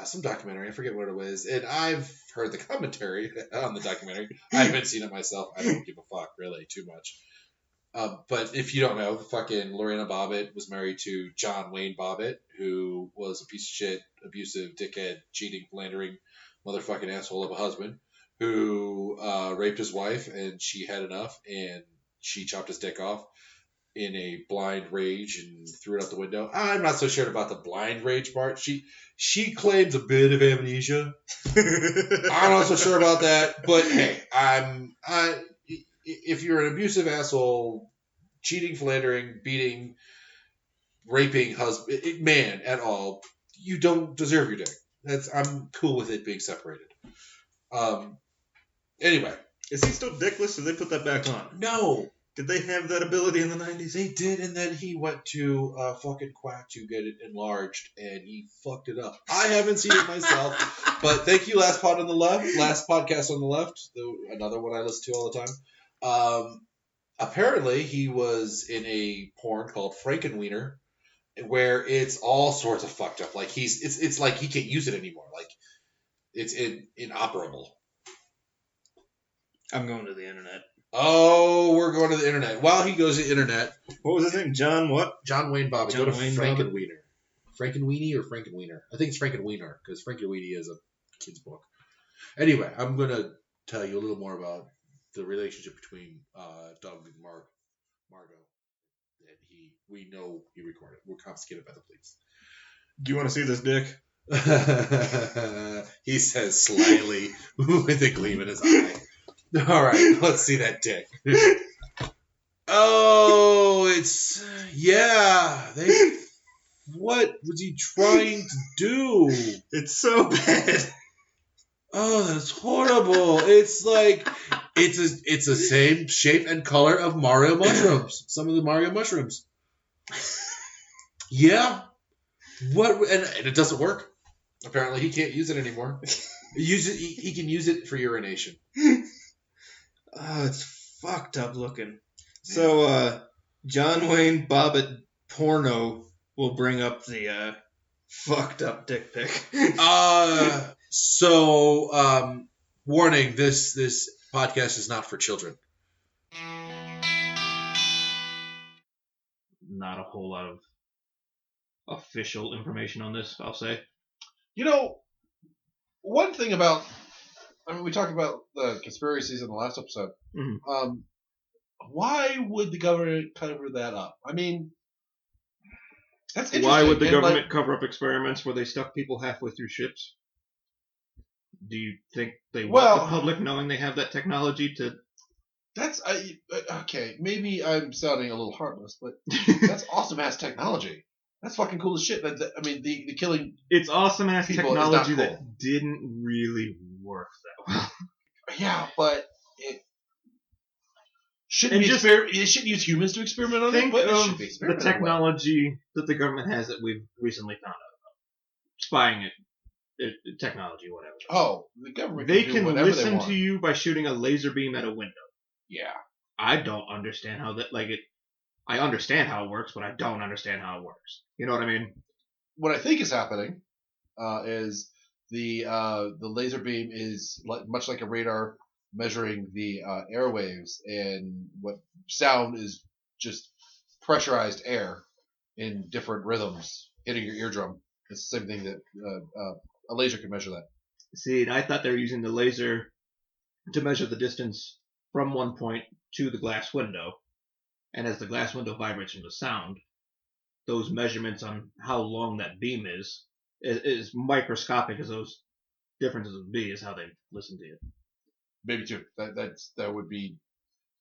some documentary. I forget what it was. And I've heard the commentary on the documentary. I haven't seen it myself. I don't give a fuck, really, too much. But if you don't know, fucking Lorena Bobbitt was married to John Wayne Bobbitt, who was a piece of shit, abusive, dickhead, cheating, philandering, motherfucking asshole of a husband, who raped his wife, and she had enough, and she chopped his dick off in a blind rage and threw it out the window. I'm not so sure about the blind rage part. She claims a bit of amnesia. I'm not so sure about that, but hey, if you're an abusive asshole, cheating, philandering, beating, raping man at all, you don't deserve your dick. I'm cool with it being separated. Anyway. Is he still dickless? Did they put that back on? No. Did they have that ability in the 90s? They did, and then he went to a fucking quack to get it enlarged, and he fucked it up. I haven't seen it myself, but thank you, Last Podcast on the Left, another one I listen to all the time. Apparently, he was in a porn called Frankenwiener, where it's all sorts of fucked up. Like it's like he can't use it anymore. Like it's inoperable. I'm going to the internet. Oh, we're going to the internet. While he goes to the internet. What was his name? John what? John Wayne Bobbitt. Go to Wayne Frankenwiener. Frankenweenie or Frankenwiener? I think it's Frankenwiener because Frankenweenie is a kid's book. Anyway, I'm going to tell you a little more about the relationship between Doug and Margot. That we know he recorded. We're confiscated by the police. Do you want to see this dick? He says slyly with a gleam in his eye. All right, let's see that dick. Oh, it's what was he trying to do? It's so bad. Oh, that's horrible. It's like it's the same shape and color of Mario mushrooms. Some of the Mario mushrooms. Yeah. What? And it doesn't work. Apparently, he can't use it anymore. He can use it for urination. Oh, it's fucked up looking. So, John Wayne Bobbitt porno will bring up the fucked up dick pic. Warning: this podcast is not for children. Not a whole lot of official information on this, I'll say. You know, one thing about, we talked about the conspiracies in the last episode. Mm-hmm. Why would the government cover that up? I mean, that's interesting. Why would the government cover up experiments where they stuck people halfway through ships? Do you think they want Well- the public knowing they have that technology to? That's okay. Maybe I'm sounding a little heartless, but that's awesome ass technology. That's fucking cool as shit. I mean, the killing. It's awesome ass People is not technology cool. that didn't really work that well. Yeah, but it shouldn't And be. just It shouldn't use humans to experiment on it. Think But it of should be the experimented on. technology that the government has that we've recently found out about. Spying technology, whatever. Oh, the government. They do can whatever they listen want. to you by shooting a laser beam at a window. Yeah. I don't understand how that I understand how it works, but I don't understand how it works. You know what I mean? What I think is happening is the laser beam is much like a radar measuring the airwaves, and what sound is just pressurized air in different rhythms hitting your eardrum. It's the same thing that a laser can measure that. See, and I thought they were using the laser to measure the distance from one point to the glass window, and as the glass window vibrates into sound, those measurements on how long that beam is microscopic as those differences would be, is how they listen to you. Maybe two. That would be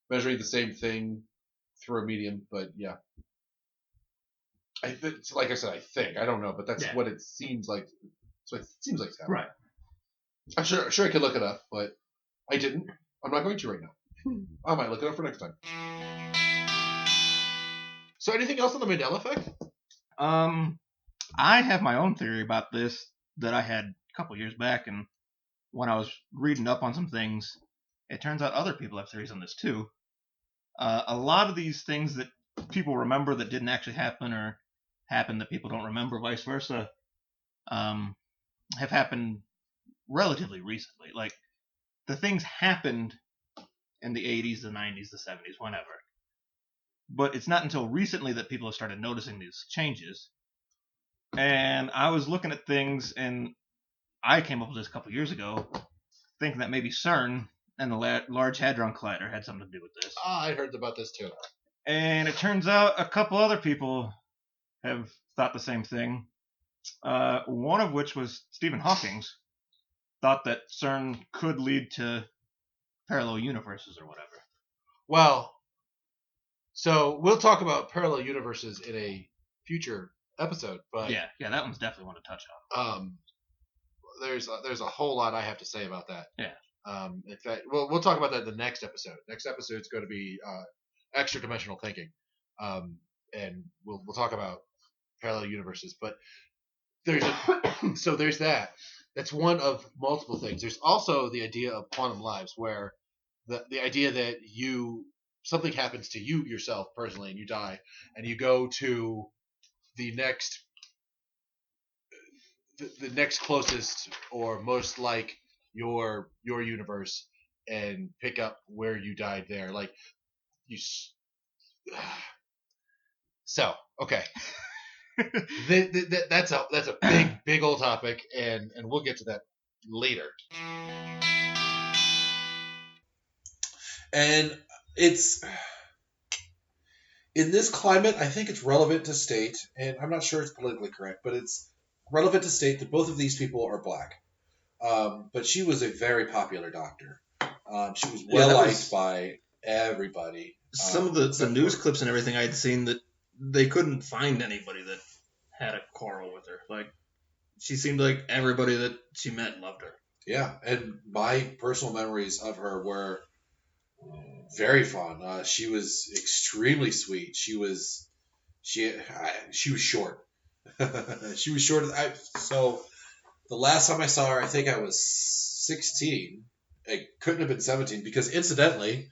measuring the same thing through a medium, but yeah. Like I said, I think I don't know, but that's what it seems like. So it seems like that. Right. I'm sure I could look it up, but I didn't. I'm not going to right now. I might look it up for next time. So anything else on the Mandela effect? I have my own theory about this that I had a couple years back, and when I was reading up on some things, it turns out other people have theories on this too. A lot of these things that people remember that didn't actually happen, or happen that people don't remember, vice versa, have happened relatively recently. Like, the things happened in the 80s, the 90s, the 70s, whenever. But it's not until recently that people have started noticing these changes. And I was looking at things, and I came up with this a couple years ago, thinking that maybe CERN and the Large Hadron Collider had something to do with this. I heard about this too. And it turns out a couple other people have thought the same thing. One of which was Stephen Hawking's, thought that CERN could lead to parallel universes or whatever. Well, so we'll talk about parallel universes in a future episode, but yeah, that one's definitely one to touch on. There's a whole lot I have to say about that. Yeah. In fact, we'll talk about that in the next episode. Next episode is going to be extra dimensional thinking, and we'll talk about parallel universes. But there's there's that. That's one of multiple things. There's also the idea of quantum lives, where the idea that something happens to you yourself personally, and you die, and you go to the next closest or most like your universe and pick up where you died there. Like you. So okay. That's a big old topic, and we'll get to that later. And it's in this climate, I think it's relevant to state, and I'm not sure it's politically correct, but it's relevant to state that both of these people are black. But she was a very popular doctor. She was well liked by everybody. Some of the news clips and everything I'd seen, that they couldn't find anybody that had a quarrel with her. Like, she seemed like everybody that she met loved her. Yeah, and my personal memories of her were very fond. She was extremely sweet. She was short. She was short. So the last time I saw her, I think I was 16. It couldn't have been 17 because, incidentally,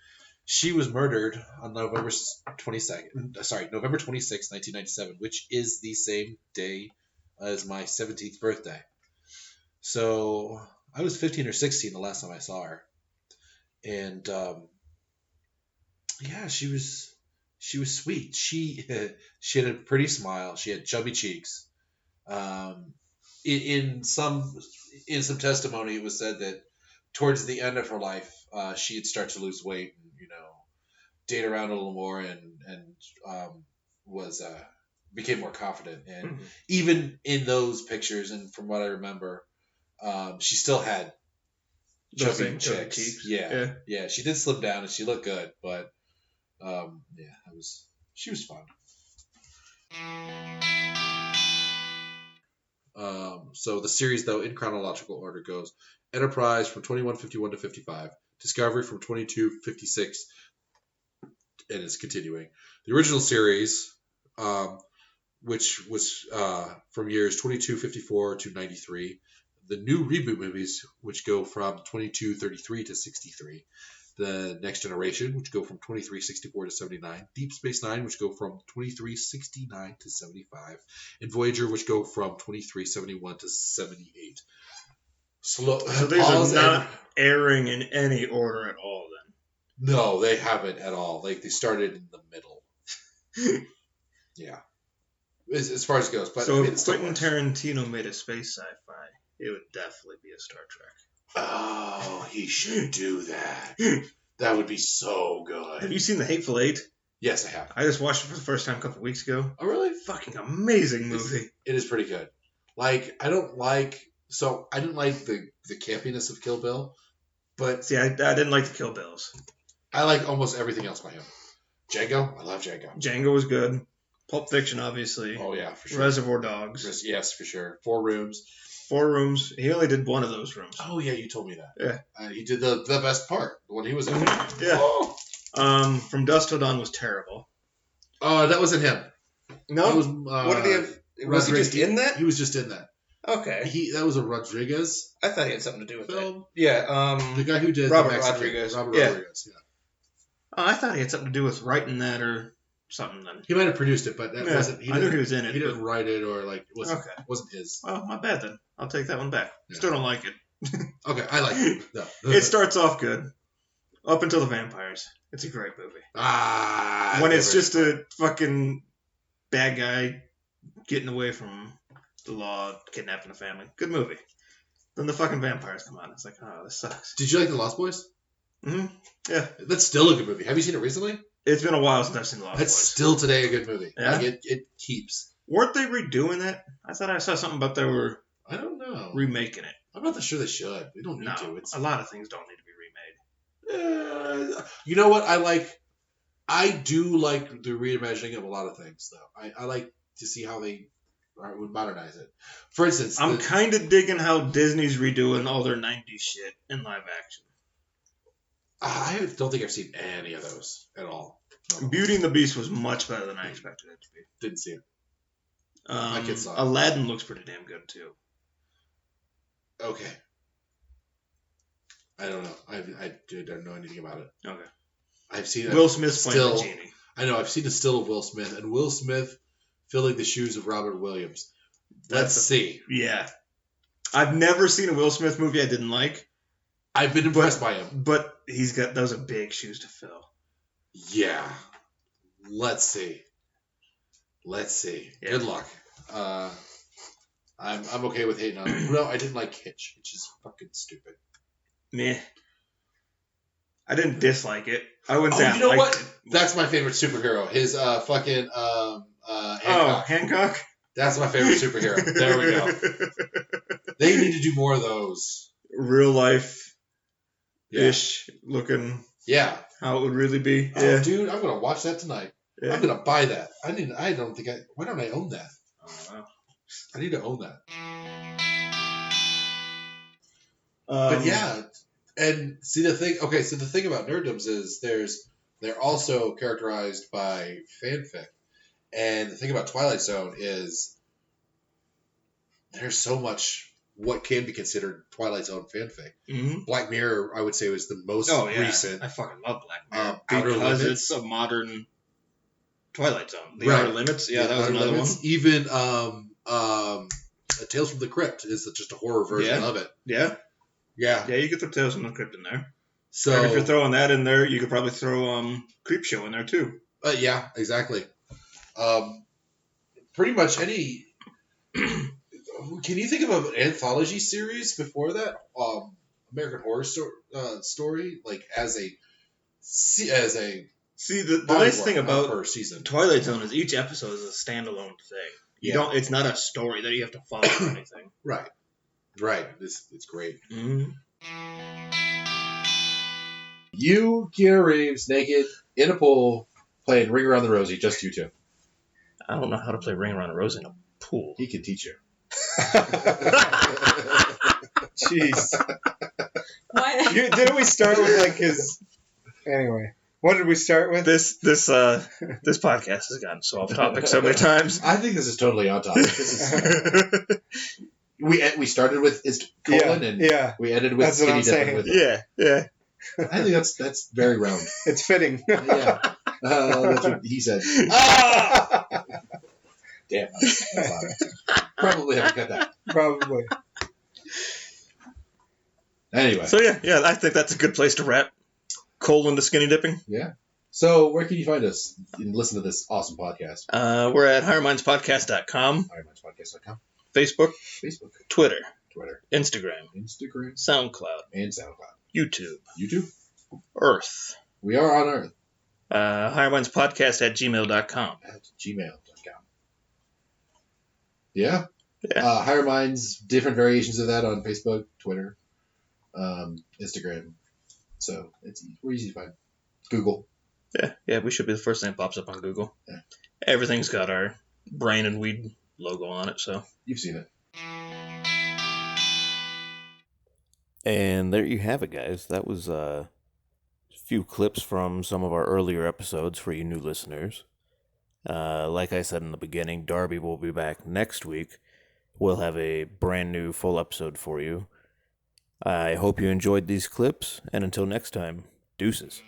she was murdered on November 26th, 1997, which is the same day as my 17th birthday. So I was 15 or 16 the last time I saw her. And yeah, she was sweet. She had a pretty smile. She had chubby cheeks. In some testimony, it was said that towards the end of her life, she had started to lose weight and date around a little more and was became more confident. And even in those pictures, and from what I remember, she still had Those chubby same chubby chicks. cheeks. Yeah. Yeah, she did slim down and she looked good, but she was fun. So the series, though, in chronological order goes Enterprise from 2151 to 55, Discovery from 2256, and it's continuing. The original series, which was from years 2254 to 93. The new reboot movies, which go from 2233 to 63. The Next Generation, which go from 2364 to 79. Deep Space Nine, which go from 2369 to 75. And Voyager, which go from 2371 to 78. So these are not airing in any order at all, then? No, they haven't at all. Like, they started in the middle. Yeah. As far as it goes. But so if Quentin Tarantino made a space sci-fi, it would definitely be a Star Trek. Oh, he should do that. That would be so good. Have you seen The Hateful Eight? Yes, I have. I just watched it for the first time a couple weeks ago. Oh, really? Fucking amazing movie. It is pretty good. Like, I didn't like the campiness of Kill Bill, but see, I didn't like the Kill Bills. I like almost everything else by him. Django, I love Django. Django was good. Pulp Fiction, obviously. Oh yeah, for sure. Reservoir Dogs. Yes, for sure. 4 Rooms. 4 Rooms. He only did one of those rooms. Oh yeah, you told me that. Yeah. He did the best part when he was in. Yeah. Oh. From Dusk Till Dawn was terrible. Oh, that wasn't him. No. That was, what did he have? Was he just in that? He was just in that. Okay. That was a Rodriguez. I thought he had something to do with film. that. Yeah. The guy who did Robert Rodriguez. Rodriguez. Yeah. Oh, I thought he had something to do with writing that or something. Then he might have produced it, but that wasn't. I knew he was in it. He didn't write it or like it wasn't his. Well, my bad then. I'll take that one back. Yeah. Still don't like it. Okay, I like it. No. It starts off good, up until the vampires. It's a great movie. When it's just a fucking bad guy getting away from the law, kidnapping a family. Good movie. Then the fucking vampires come on. It's like, oh, this sucks. Did you like The Lost Boys? Mm-hmm. Yeah. That's still a good movie. Have you seen it recently? It's been a while since I've seen The Lost Boys. That's still today a good movie. Yeah? Like it keeps. Weren't they redoing that? I thought I saw something about they were I don't know. remaking it. I'm not sure they should. They don't need to. It's a lot of things don't need to be remade. You know what? I do like the reimagining of a lot of things, though. I like to see how they would modernize it. For instance, I'm kind of digging how Disney's redoing all their 90s shit in live action. I don't think I've seen any of those at all. No. Beauty and the Beast was much better than I expected it to be. Didn't see it. My kids saw it. Aladdin looks pretty damn good, too. Okay. I don't know. I don't know anything about it. Okay. I've seen Will Smith's playing the genie. I know. I've seen a still of Will Smith, and Will Smith filling the shoes of Robert Williams. Let's see. Yeah. I've never seen a Will Smith movie I didn't like. I've been impressed by him. But those are big shoes to fill. Yeah. Let's see. Yeah. Good luck. I'm okay with hating on him. No, I didn't like Hitch. Hitch is fucking stupid. Meh. I didn't dislike it. I wouldn't say I liked it. You know what? That's my favorite superhero. His fucking Hancock. Oh, Hancock? That's my favorite superhero. There we go. They need to do more of those. Real life-ish looking. Yeah. How it would really be. Oh, yeah. Dude, I'm gonna watch that tonight. Yeah. I'm gonna buy that. Why don't I own that? I don't know. I need to own that. But yeah, and see the thing. Okay, so the thing about nerddoms is they're also characterized by fanfic, and the thing about Twilight Zone is there's so much what can be considered Twilight Zone fanfic. Mm-hmm. Black Mirror, I would say, was the most recent. I fucking love Black Mirror because it's a modern Twilight Zone. The Outer Limits, that was another one. Even Tales from the Crypt is just a horror version of it. Yeah. Yeah. Yeah, you could throw Tales from the Crypt in there. So and if you're throwing that in there, you could probably throw Creepshow in there too. Yeah, exactly. Pretty much any. Can you think of an anthology series before that? American Horror Story, like as a. See, the nice thing about per season. Twilight Zone is each episode is a standalone thing. You don't. It's not a story that you have to follow or anything. Right. It's great. Mm-hmm. You, Keanu Reeves, naked, in a pool, playing Ring Around the Rosie, just you two. I don't know how to play Ring Around a Rose in a pool. He can teach you. Jeez. Why? Didn't we start with like his? Anyway, what did we start with? This podcast has gotten so off topic so many times. I think this is totally on topic. We started with his colon and we ended with That's what skinny I'm dipping saying. with Yeah. I think that's very round. It's fitting. Yeah. That's what he said. Damn. That's loud. Probably have to cut that. Probably. Anyway. So yeah, I think that's a good place to wrap. Colon to skinny dipping. Yeah. So where can you find us and listen to this awesome podcast? We're at highermindspodcast.com. HigherMindsPodcast.com. Facebook, Twitter, Instagram, SoundCloud, and SoundCloud. YouTube, Earth. We are on Earth. highermindspodcast@gmail.com. @gmail.com. Yeah. Higher Minds, different variations of that on Facebook, Twitter, Instagram. So we're easy to find. Google. Yeah, we should be the first thing that pops up on Google. Yeah. Everything's got our Brain and Weed logo on it, so. You've seen it. And there you have it, guys. That was a few clips from some of our earlier episodes for you new listeners. Like I said in the beginning, Darby will be back next week. We'll have a brand new full episode for you. I hope you enjoyed these clips, and until next time, deuces.